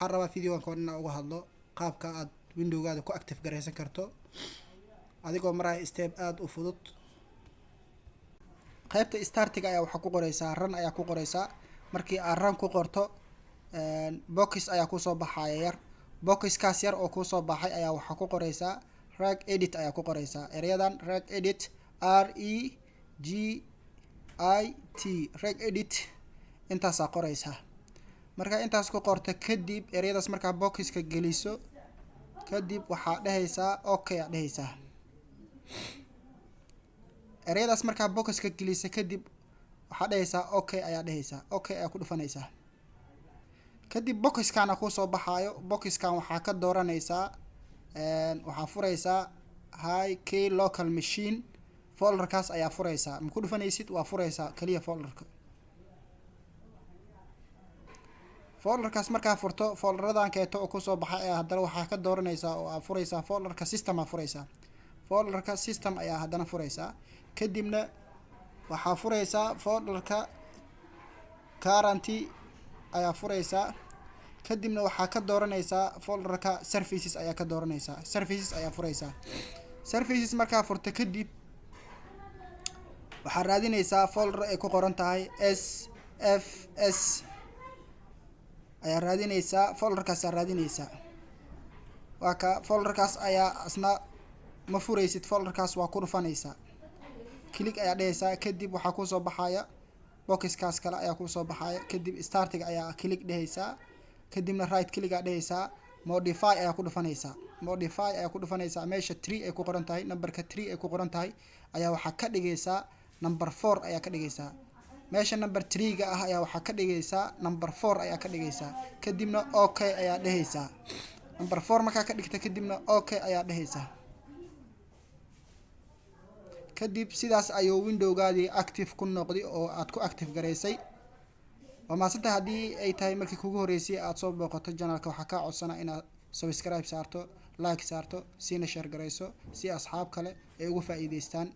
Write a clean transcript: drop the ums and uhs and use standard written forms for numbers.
عربا فيديو كان إنه أوجه الله قاب كأد ويندو قاعد كو أكتف جريسة كرتو أديكو مرة استيب أد وفضت qaybta startiga ayaa waxa ku qoraysaa run ayaa ku qoraysaa markii aad run ku qorto box ayaa ku soo baxaya yar boxkaas yar oo ku soo baxay ayaa waxa ku qoraysaa reg edit ayaa ku qoraysaa erayadan reg edit r e g i t reg edit intaas aad qoraysaa marka intaas ku qorto kadib erayadaas marka boxka geliso kadib waxa dhahaysaa okay aad dhahaysaa erayadaas markaa boxka gelisa kadib waxaa dhahaysaa okay ayaa dhahaysaa okay ayaa ku dhufanaysaa kadib boxkan ku soo baxaayo boxkan waxaa ka dooranaysaa waxaa furaysaa hi k local machine folderkaas ayaa furaysaa ma ku dhufanaysid waa furaysaa kaliya folderkaas markaa furto folderadan keeto oo ku soo baxay ayaa haddana waxaa ka dooranaysaa oo aad furaysaa folderka system aad furaysaa folderka system ayaa haddana furaysaa kadibna waxaa furaysaa folderka current ayaa furaysaa kadibna waxaa ka dooranaysaa folderka services ayaa ka dooranaysaa services ayaa furaysaa services markaa furto kadib waxaa raadinaysaa folder ay ku qoran tahay sfs ayaa raadinaysaa folderkaas ayaa raadinaysaa waa ka folderkaas ayaa asna ma furaysid folderkaas waa ku dhufanaysaa click ayaa dhahaysaa kadib waxaa ku soo baxaya boxkaas kale ayaa ku soo baxaya kadib startiga ayaa click dhahaysaa kadibna right click ayaa dhahaysaa modify ayaa ku dhufanaysaa modify ayaa ku dhufanaysaa meesha 3 ay ku qoran tahay numberka 3 ay ku qoran tahay ayaa waxaa ka dhigaysaa number 4 ayaa ka dhigaysaa meesha number 3 ga ah ayaa waxaa ka dhigaysaa number 4 ayaa ka dhigaysaa kadibna okay ayaa dhahaysaa number 4 markaa ka dhigta kadibna okay ayaa dhahaysaa kadib sidaas ayuu windowgaadii active ku noqday oo aad ku active gareysay waa maasanta haddii ay tahay markii kugu horeysay aad soo booqato channelka waxaa kaa codsanaa inaad subscribe saarto like saarto siina share gareyso si asxaab kale ay uga faa'iideystaan